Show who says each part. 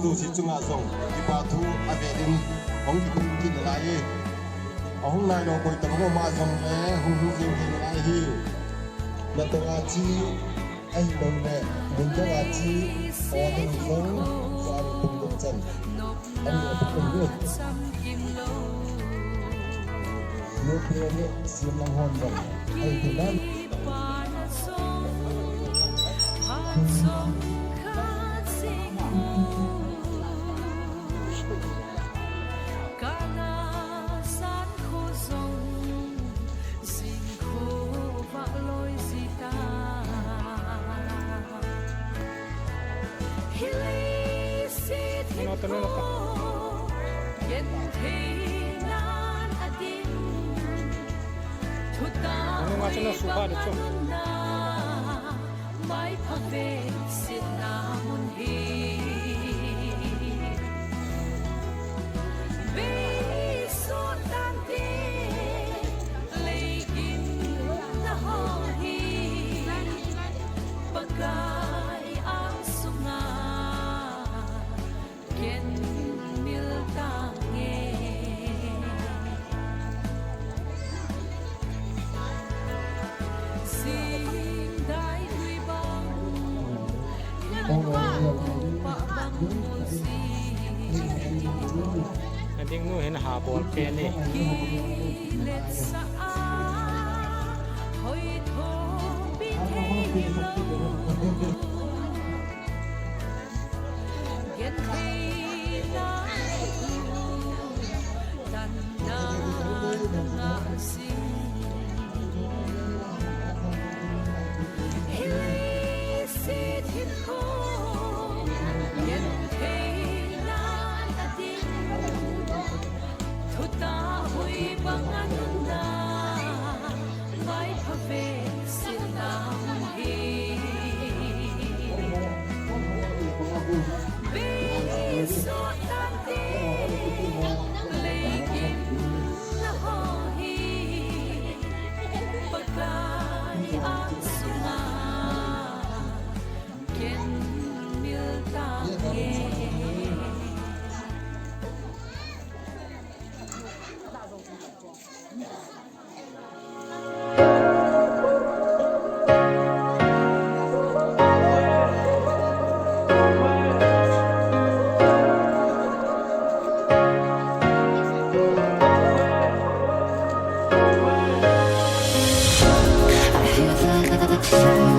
Speaker 1: tu si chunga song ipa thu avedin hong ki kun kin lai hong nai no koi ta mo ma song e hong hu jing kin lai hi na to a chi ai dong ne mun to a chi o ding song sa tum tum chen an ne tum tum no pe ne sim lang hon dong ai tu dan
Speaker 2: Ano nga siya suha dito?
Speaker 3: May pagbesit na munhi Biso tante Legin na hohi Pagkay ang sunga Ken miltange
Speaker 2: Nanti mo hen habol kaya ni.
Speaker 3: I